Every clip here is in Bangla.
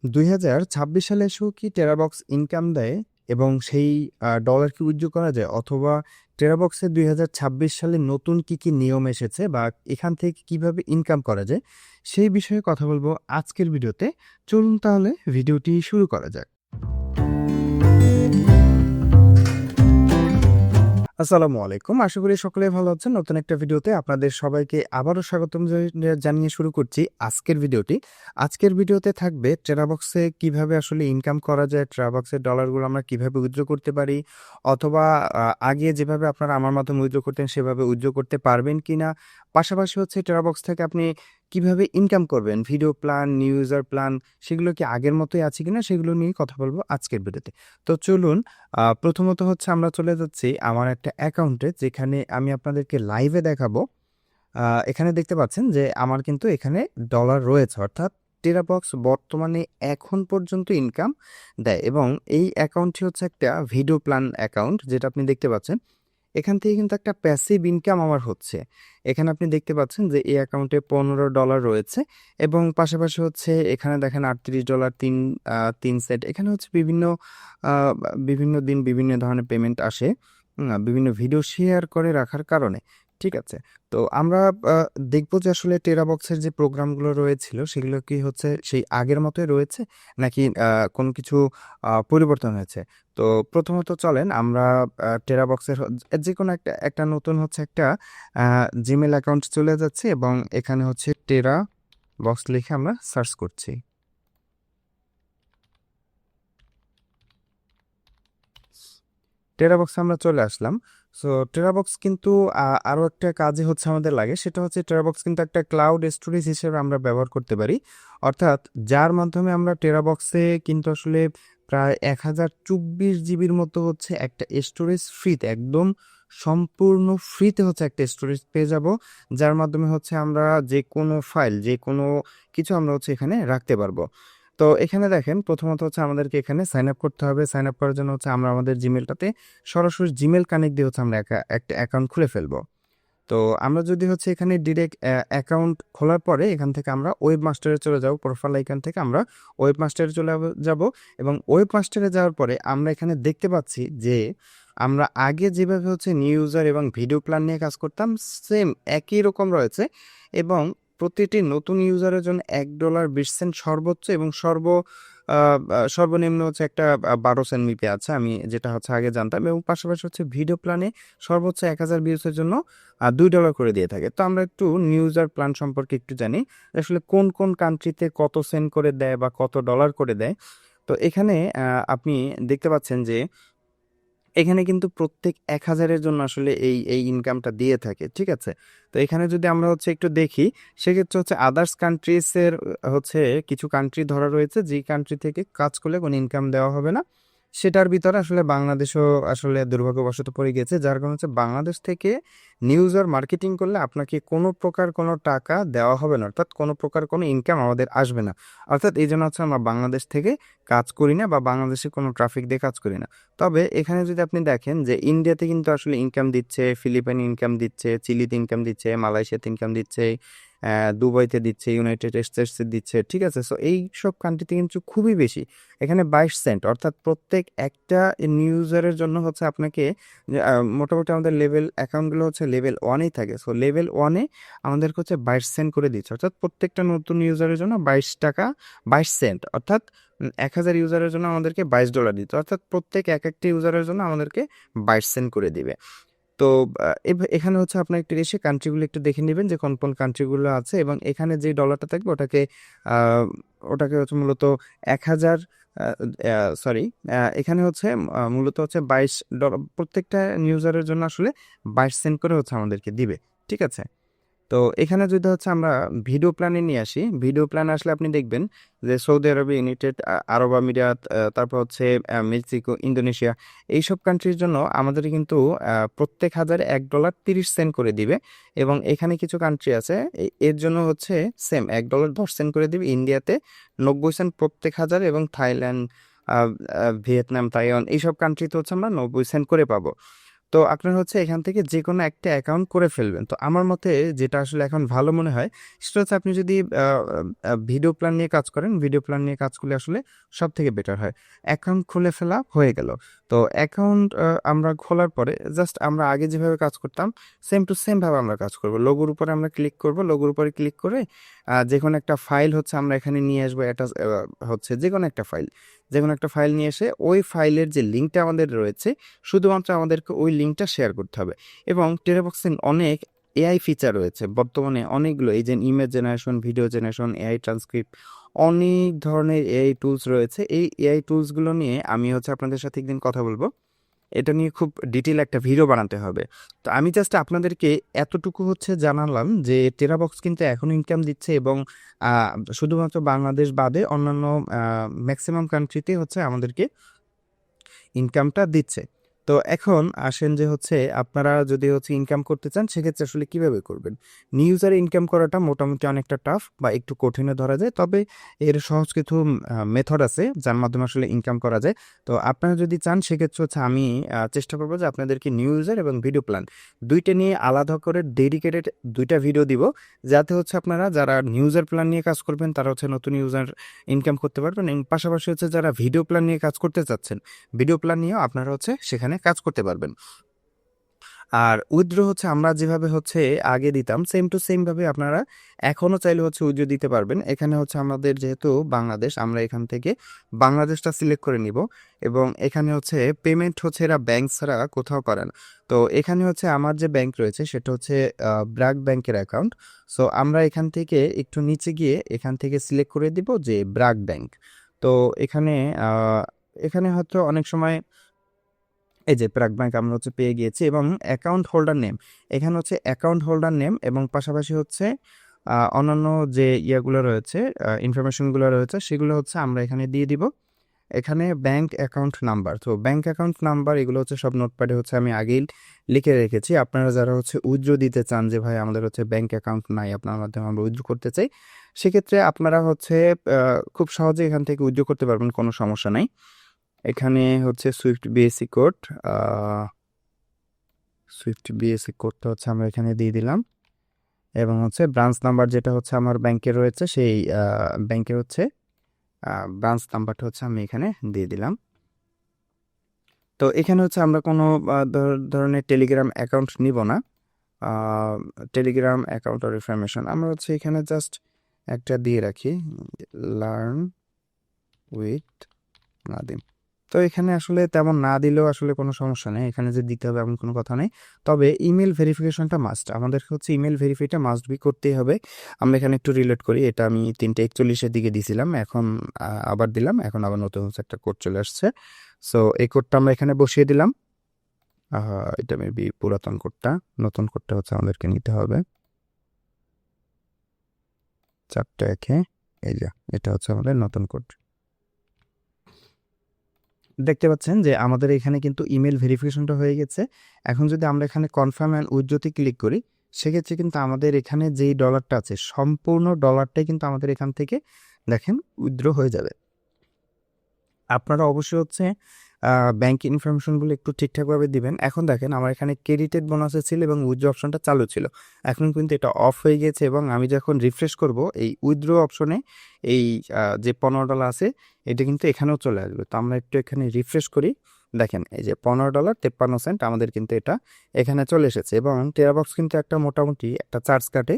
2026 সালে এসেও কি টেরাবক্স ইনকাম দেয় এবং সেই ডলার কি উইথড্র করা যায়? অথবা টেরাবক্সে 2026 সালে নতুন কি নিয়ম এসেছে বা এখান থেকে কিভাবে ইনকাম করা যায়? সেই বিষয়ে কথা বলবো আজকের ভিডিওতে। চলুন তাহলে ভিডিওটি শুরু করা যাক। আসসালামু আলাইকুম। আশা করি সকলেই ভালো আছেন। নতুন একটা ভিডিওতে আপনাদের সবাইকে আবারও স্বাগতম জানিয়ে শুরু করছি আজকের ভিডিওটি। আজকের ভিডিওতে থাকবে টেরাবক্সে কিভাবে আসলে ইনকাম করা যায়, টেরাবক্সের ডলারগুলো আমরা কিভাবে উইথড্র করতে পারি, অথবা আগে যেভাবে আপনারা আমার মাধ্যমে উইথড্র করতেন সেভাবে উইথড্র করতে পারবেন কিনা। পাশাপাশি হচ্ছে টেরাবক্স থেকে আপনি কিভাবে ইনকাম করবেন, video plan, new user plan সেগুলো কি আগের মতোই আছে কিনা সেগুলো নিয়ে কথা বলবো আজকের ভিডিওতে। তো চলুন প্রথমত হচ্ছে আমরা চলে যাচ্ছি আমার একটা অ্যাকাউন্টে, যেখানে আমি আপনাদেরকে লাইভে দেখাবো। এখানে দেখতে পাচ্ছেন যে আমার কিন্তু এখানে ডলার রয়েছে, অর্থাৎ টেরাবক্স বর্তমানে এখন পর্যন্ত ইনকাম দেয় এবং এই অ্যাকাউন্টটি হচ্ছে একটা ভিডিও প্ল্যান অ্যাকাউন্ট, যেটা আপনি দেখতে পাচ্ছেন। এখান থেকে কিন্তু একটা প্যাসিভ ইনকাম আমার হচ্ছে। এখানে আপনি দেখতে পাচ্ছেন যে এই অ্যাকাউন্টে $15 রয়েছে এবং পাশাপাশি হচ্ছে এখানে দেখেন $38 তিন সেন্ট। এখানে হচ্ছে বিভিন্ন দিন বিভিন্ন ধরনের পেমেন্ট আসে, বিভিন্ন ভিডিও শেয়ার করে রাখার কারণে। ঠিক আছে? তো আমরা দেখব যে আসলে টেরাবক্সের যে প্রোগ্রামগুলো রয়েছিল সেগুলো কি হচ্ছে সেই আগের মতোই রয়েছে, নাকি কোনো কিছু পরিবর্তন হয়েছে। তো প্রথমত চলেন আমরা টেরাবক্সের যেকোনো একটা নতুন হচ্ছে একটা জিমেল অ্যাকাউন্ট চলে যাচ্ছে এবং এখানে হচ্ছে টেরাবক্স লিখে আমরা সার্চ করছি। টেরাবক্সে আমরা চলে আসলাম। সো টেরাবক্স কিন্তু আরও একটা কাজে হচ্ছে আমাদের লাগে, সেটা হচ্ছে টেরাবক্স কিন্তু একটা ক্লাউড স্টোরেজ হিসেবে আমরা ব্যবহার করতে পারি। অর্থাৎ যার মাধ্যমে আমরা টেরাবক্সে কিন্তু আসলে প্রায় 1024 জিবির মতো হচ্ছে একটা স্টোরেজ ফ্রিতে, একদম সম্পূর্ণ ফ্রিতে হচ্ছে একটা স্টোরেজ পেয়ে যাব, যার মাধ্যমে হচ্ছে আমরা যে কোনো ফাইল, যে কোনো কিছু আমরা হচ্ছে এখানে রাখতে পারবো। তো এখানে দেখেন প্রথমত হচ্ছে আমাদেরকে এখানে সাইন আপ করতে হবে। সাইন আপ করার জন্য হচ্ছে আমরা আমাদের জিমেলটাতে সরাসরি জিমেল কানেক্ট দিয়ে হচ্ছে আমরা একটা অ্যাকাউন্ট খুলে ফেলবো। তো আমরা যদি হচ্ছে এখানে ডিরেক্ট অ্যাকাউন্ট খোলার পরে এখান থেকে আমরা ওয়েব মাস্টারে চলে যাব, প্রোফাইল আইকন থেকে আমরা ওয়েব মাস্টারে চলে যাব এবং ওয়েব মাস্টারে যাওয়ার পরে আমরা এখানে দেখতে পাচ্ছি যে আমরা আগে যেভাবে হচ্ছে নিউ ইউজার এবং ভিডিও প্ল্যান নিয়ে কাজ করতাম, সেম একই রকম রয়েছে এবং প্রতিটি নতুন ইউজারের জন্য $1.20 সর্বোচ্চ এবং সর্বনিম্ন হচ্ছে একটা 12 সেন্ট মিপে আছে, আমি যেটা হচ্ছে আগে জানতাম। এবং পাশাপাশি হচ্ছে ভিডিও প্ল্যানে সর্বোচ্চ 1000 ভিউসের জন্য $2 করে দিয়ে থাকে। তো আমরা একটু নিউ ইউজার প্ল্যান সম্পর্কে একটু জানি, আসলে কোন কোন কান্ট্রিতে কত সেন্ট করে দেয় বা কত ডলার করে দেয়। তো এখানে আপনি দেখতে পাচ্ছেন যে এখানে কিন্তু প্রত্যেক 1000-এর জন্য আসলে এই ইনকামটা দিয়ে থাকে। ঠিক আছে? তো এখানে যদি আমরা হচ্ছে একটু দেখি, সেক্ষেত্রে হচ্ছে আদার্স কান্ট্রিজের হচ্ছে কিছু কান্ট্রি ধরা রয়েছে, যেই কান্ট্রি থেকে কাজ করলে কোনো ইনকাম দেওয়া হবে না। সেটার ভিতরে আসলে বাংলাদেশও আসলে দুর্ভাগ্যবশত পড়ে গিয়েছে। যার কারণে হচ্ছে বাংলাদেশ থেকে নিউজ আর মার্কেটিং করলে আপনাকে কোনো প্রকার কোনো টাকা দেওয়া হবে না। অর্থাৎ কোনো প্রকার কোনো ইনকাম আমাদের আসবে না। অর্থাৎ এইজন্য হচ্ছে আমরা বাংলাদেশ থেকে কাজ করি না বা বাংলাদেশে কোনো ট্রাফিক দিয়ে কাজ করি না। তবে এখানে যদি আপনি দেখেন যে ইন্ডিয়াতে কিন্তু আসলে ইনকাম দিচ্ছে, ফিলিপাইনে ইনকাম দিচ্ছে, চিলিতে ইনকাম দিচ্ছে, মালয়েশিয়াতে ইনকাম দিচ্ছে, দুবাইতে দিচ্ছে, ইউনাইটেড স্টেটসে দিচ্ছে। ঠিক আছে? সো এইসব কান্ট্রিতে কিন্তু খুবই বেশি। এখানে 22 সেন্ট, অর্থাৎ প্রত্যেক একটা নিউজারের জন্য হচ্ছে আপনাকে মোটামুটি আমাদের লেভেল অ্যাকাউন্টগুলো হচ্ছে লেভেল 1-এই থাকে। সো লেভেল 1-এ আমাদেরকে হচ্ছে 22 সেন্ট করে দিচ্ছে। অর্থাৎ প্রত্যেকটা নতুন ইউজারের জন্য 22 সেন্ট, অর্থাৎ 1000 ইউজারের জন্য আমাদেরকে $22 দিতে, অর্থাৎ প্রত্যেক একটা ইউজারের জন্য আমাদেরকে 22 সেন্ট করে দিবে। তো এখানে হচ্ছে আপনার একটু এসে কান্ট্রিগুলো একটু দেখে নেবেন যে কোন কোন কান্ট্রিগুলো আছে এবং এখানে যে ডলারটা থাকবে আহ, ওটাকে হচ্ছে মূলত 1000, সরি, এখানে হচ্ছে মূলত হচ্ছে $22 প্রত্যেকটা ইউজারের জন্য আসলে 22 সেন্ট করে হচ্ছে আমাদেরকে দিবে। ঠিক আছে? তো এখানে যদি হচ্ছে আমরা ভিডিও প্ল্যানে নিয়ে আসি, ভিডিও প্ল্যান আসলে আপনি দেখবেন যে সৌদি আরবে, ইউনাইটেড আরব আমিরাত, তারপর হচ্ছে মেক্সিকো, ইন্দোনেশিয়া, এইসব কান্ট্রির জন্য আমাদের কিন্তু প্রত্যেক হাজারে $1.30 করে দিবে। এবং এখানে কিছু কান্ট্রি আছে এর জন্য হচ্ছে সেম $1.10 করে দিবে। ইন্ডিয়াতে 90 সেন্ট প্রত্যেক হাজার এবং থাইল্যান্ড, ভিয়েতনাম, তাইওয়ান এইসব কান্ট্রিতে হচ্ছে আমরা 90 সেন্ট করে পাবো। তো আপনারা হচ্ছে এখান থেকে যে কোনো একটা অ্যাকাউন্ট করে ফেলবেন। তো আমার মতে যেটা আসলে এখন ভালো মনে হয় সেটা হচ্ছে আপনি যদি ভিডিও প্ল্যান নিয়ে কাজ করেন, ভিডিও প্ল্যান নিয়ে কাজ করলে আসলে সবথেকে বেটার হয়। অ্যাকাউন্ট খুলে ফেলা হয়ে গেল। তো অ্যাকাউন্ট আমরা খোলার পরে জাস্ট আমরা আগে যেভাবে কাজ করতাম সেম টু সেম ভাবে আমরা কাজ করব। লোগোর উপরে আমরা ক্লিক করব। লোগোর উপরে ক্লিক করে যেকোনো একটা ফাইল হচ্ছে আমরা এখানে নিয়ে আসবো। এটা হচ্ছে যেকোনো একটা ফাইল। যেকোনো একটা ফাইল নিয়ে এসে ওই ফাইলের যে লিঙ্কটা আমাদের রয়েছে শুধুমাত্র আমাদেরকে ওই লিঙ্কটা শেয়ার করতে হবে। এবং টেরাবক্সে অনেক এআই ফিচার রয়েছে বর্তমানে অনেকগুলো, এই যে image generation, video generation, AI transcript, অনেক ধরনের এআই টুলস রয়েছে। এই এআই টুলসগুলো নিয়ে আমি হচ্ছে আপনাদের সাথে একদিন কথা বলবো। এটা নিয়ে খুব ডিটেইল একটা ভিডিও বানাতে হবে। তো আমি জাস্ট আপনাদেরকে এতটুকু হচ্ছে জানালাম যে টেরাবক্স কিন্তু এখনও ইনকাম দিচ্ছে এবং শুধুমাত্র বাংলাদেশ বাদে অন্যান্য ম্যাক্সিমাম কান্ট্রিতে হচ্ছে আমাদেরকে ইনকামটা দিচ্ছে। তো এখন আসেন যে হচ্ছে আপনারা যদি হচ্ছে ইনকাম করতে চান সেক্ষেত্রে আসলে কিভাবে করবেন। নিউ ইউজারে ইনকাম করাটা মোটামুটি অনেকটা টাফ বা একটু কঠিনও ধরা যায়, তবে এর সহজ কিছু মেথড আছে যার মাধ্যমে আসলে ইনকাম করা যায়। তো আপনারা যদি চান সেক্ষেত্রে হচ্ছে আমি চেষ্টা করবো যে আপনাদেরকে নিউ ইউজার এবং ভিডিও প্ল্যান দুইটা নিয়ে আলাদা করে ডেডিকেটেড দুইটা ভিডিও দিব, যাতে হচ্ছে আপনারা যারা নিউ ইউজার প্ল্যান নিয়ে কাজ করবেন তারা হচ্ছে নতুন ইউজার ইনকাম করতে পারবেন এবং পাশাপাশি হচ্ছে যারা ভিডিও প্ল্যান নিয়ে কাজ করতে চাচ্ছেন ভিডিও প্ল্যান নিয়েও আপনারা হচ্ছে সেখানে কাজ করতে পারবেন। আর উইথড্র হচ্ছে আমরা যেভাবে হচ্ছে আগে দিতাম সেম টু সেম ভাবে আপনারা এখনও চাইলে হচ্ছে উইথড্র দিতে পারবেন। এখানে হচ্ছে আমাদের যেহেতু বাংলাদেশ, আমরা এখান থেকে বাংলাদেশটা সিলেক্ট করে নিব এবং এখানে হচ্ছে পেমেন্ট হচ্ছে এরা ব্যাংক ছাড়া কোথাও করে না। তো এখানে হচ্ছে আমার যে ব্যাংক রয়েছে সেটা হচ্ছে ব্র্যাক ব্যাংকের অ্যাকাউন্ট। সো আমরা এখান থেকে একটু নিচে গিয়ে এখান থেকে সিলেক্ট করে দিব যে ব্র্যাক ব্যাংক। তো এখানে এখানে হয়তো অনেক সময় এই যে ব্র্যাক ব্যাংক আমরা হচ্ছে পেয়ে গিয়েছি এবং অ্যাকাউন্ট হোল্ডার নেম, এখানে হচ্ছে অ্যাকাউন্ট হোল্ডার নেম এবং পাশাপাশি হচ্ছে অন্যান্য যে ইয়েগুলো রয়েছে, ইনফরমেশনগুলো রয়েছে সেগুলো হচ্ছে আমরা এখানে দিয়ে দিব। এখানে ব্যাংক অ্যাকাউন্ট নাম্বার, তো ব্যাংক অ্যাকাউন্ট নাম্বার এগুলো হচ্ছে সব নোটপ্যাডে হচ্ছে আমি আগেই লিখে রেখেছি। আপনারা যারা হচ্ছে উইথড্র দিতে চান যে ভাই আমাদের হচ্ছে ব্যাংক অ্যাকাউন্ট নাই, আপনার মাধ্যমে আমরা উইথড্র করতে চাই, সেক্ষেত্রে আপনারা হচ্ছে খুব সহজে এখান থেকে উইথড্র করতে পারবেন, কোনো সমস্যা নাই। এখানে হচ্ছে Swift BSc code, Swift BSc কোডটা হচ্ছে আমরা এখানে দিয়ে দিলাম এবং হচ্ছে ব্রাঞ্চ নাম্বার যেটা হচ্ছে আমার ব্যাংকে রয়েছে সেই ব্যাংকের হচ্ছে ব্রাঞ্চ নাম্বারটা হচ্ছে আমি এখানে দিয়ে দিলাম। তো এখানে হচ্ছে আমরা কোনো ধরনের টেলিগ্রাম অ্যাকাউন্ট নিব না। টেলিগ্রাম অ্যাকাউন্ট আর ইনফরমেশন আমরা হচ্ছে এখানে জাস্ট একটা দিয়ে রাখি, লার্ন উইথ নাদিম। তো এখানে আসলে তেমন না দিলেও আসলে কোনো সমস্যা নেই, এখানে যে দিতে হবে এমন কোনো কথা নেই। তবে ইমেল ভেরিফিকেশনটা মাস্ট, আমাদেরকে হচ্ছে ইমেল ভেরিফাইটা মাস্ট বি করতেই হবে। আমরা এখানে একটু রিলেট করি, এটা আমি 3:41 দিকে দিয়েছিলাম, এখন আবার দিলাম, এখন আবার নতুন হচ্ছে একটা কোড চলে আসছে। সো এই কোডটা আমরা এখানে বসিয়ে দিলাম। এটা মেবি পুরাতন কোডটা, নতুন কোডটা হচ্ছে আমাদেরকে নিতে হবে 4-1, এই যে এটা হচ্ছে আমাদের নতুন কোড। দেখতে পাচ্ছেন যে আমাদের এখানে কিন্তু ইমেল ভেরিফিকেশনটা হয়ে গেছে। এখন যদি আমরা এখানে কনফার্ম অ্যান্ড উইথড্রতে ক্লিক করি সেক্ষেত্রে কিন্তু আমাদের এখানে যেই ডলারটা আছে সম্পূর্ণ ডলারটাই কিন্তু আমাদের এখান থেকে দেখেন উইথড্র হয়ে যাবে। আপনারা অবশ্যই হচ্ছে ব্যাংক ইনফরমেশনগুলো একটু ঠিকঠাকভাবে দিবেন। এখন দেখেন আমার এখানে ক্রেডিটেড বোনাসে ছিল এবং উইথড্র অপশনটা চালু ছিল, এখন কিন্তু এটা অফ হয়ে গেছে এবং আমি যখন রিফ্রেশ করব এই উইথড্র অপশনে এই যে $15 আছে এটা কিন্তু এখানেও চলে আসবে। তো আমরা একটু এখানে রিফ্রেশ করি, দেখেন এই যে $15.53 আমাদের কিন্তু এটা এখানে চলে এসেছে এবং টেরাবক্স কিন্তু একটা মোটামুটি একটা চার্জ কাটে,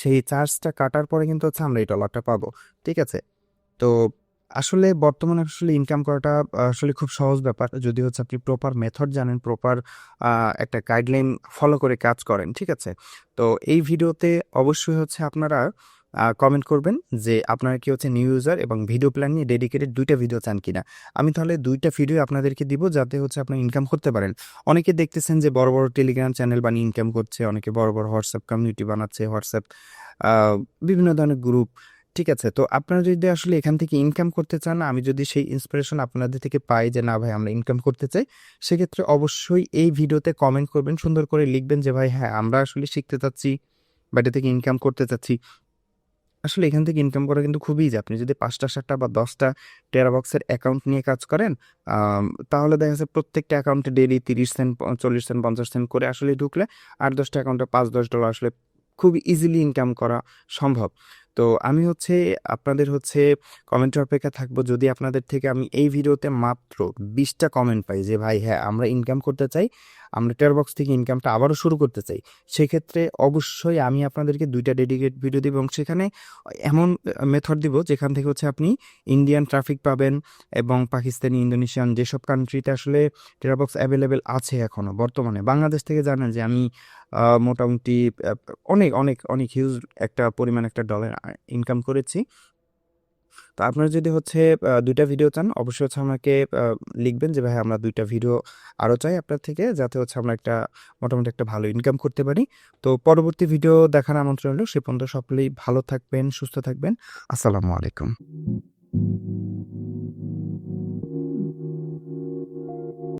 সেই চার্জটা কাটার পরে কিন্তু হচ্ছে আমরা এই ডলারটা পাবো। ঠিক আছে, তো আসলে বর্তমানে আসলে ইনকাম করাটা আসলে খুব সহজ ব্যাপার যদি হচ্ছে আপনি প্রপার মেথড জানেন, প্রপার একটা গাইডলাইন ফলো করে কাজ করেন। ঠিক আছে, তো এই ভিডিওতে অবশ্যই হচ্ছে আপনারা কমেন্ট করবেন যে আপনারা কি হচ্ছে নিউ ইউজার এবং ভিডিও প্ল্যান নিয়ে ডেডিকেটেড দুইটা ভিডিও চান কিনা। আমি তাহলে দুইটা ভিডিও আপনাদেরকে দিব যাতে হচ্ছে আপনারা ইনকাম করতে পারেন। অনেকে দেখতেছেন যে বড় বড় টেলিগ্রাম চ্যানেল বানিয়ে ইনকাম করছে, অনেকে বড় বড় হোয়াটসঅ্যাপ কমিউনিটি বানাচ্ছে, হোয়াটসঅ্যাপ বিভিন্ন ধরনের গ্রুপ। ঠিক আছে, তো আপনারা যদি আসলে এখান থেকে ইনকাম করতে চান, আমি যদি সেই ইন্সপিরেশন আপনাদের থেকে পাই যে না ভাই আমরা ইনকাম করতে চাই, সেক্ষেত্রে অবশ্যই এই ভিডিওতে কমেন্ট করবেন, সুন্দর করে লিখবেন যে ভাই হ্যাঁ আমরা আসলে শিখতে চাচ্ছি বা এটা থেকে ইনকাম করতে চাচ্ছি। আসলে এখান থেকে ইনকাম করা কিন্তু খুবই ইজি। আপনি যদি ৫টা ৭টা বা 10টা টেরাবক্সের অ্যাকাউন্ট নিয়ে কাজ করেন, তাহলে দেখা যাচ্ছে প্রত্যেকটা অ্যাকাউন্টে ডেইলি ৩০ সেন্ট, ৪০ সেন্ট, ৫০ সেন্ট করে আসলে ঢুকলে ৮-১০টা অ্যাকাউন্টে $৫-১০ আসলে খুব ইজিলি ইনকাম করা সম্ভব। তো আমি হচ্ছে আপনাদের হচ্ছে কমেন্টের অপেক্ষায় থাকবো। যদি আপনাদের থেকে আমি এই ভিডিওতে মাত্র ২০টা কমেন্ট পাই যে, "ভাই হ্যাঁ, আমরা ইনকাম করতে চাই। আমরা টেরাবক্স থেকে ইনকামটা আবারও শুরু করতে চাই।" সেক্ষেত্রে অবশ্যই আমি আপনাদেরকে ২টা ডেডিকেট ভিডিও দিব এবং সেখানে এমন মেথড দিব যেখান থেকে হচ্ছে আপনি ইন্ডিয়ান ট্রাফিক পাবেন এবং পাকিস্তানি, ইন্দোনেশিয়ান যেসব কান্ট্রিতে আসলে টেরাবক্স অ্যাভেলেবেল আছে এখনো বর্তমানে। বাংলাদেশ থেকে জানেন যে আমি মোটামুটি অনেক হিউজ একটা পরিমাণ একটা ডলার ইনকাম করেছি। তো আপনারা যদি হচ্ছে ২টা ভিডিও চান অবশ্যই হচ্ছে আমাকে লিখবেন যে, "ভাই আমরা ২টা ভিডিও আরও চাই আপনার থেকে যাতে হচ্ছে আমরা একটা মোটামুটি একটা ভালো ইনকাম করতে পারি।" তো পরবর্তী ভিডিও দেখার আমন্ত্রণ রইলো। সে পর্যন্ত সকলেই ভালো থাকবেন, সুস্থ থাকবেন। আসসালামু আলাইকুম।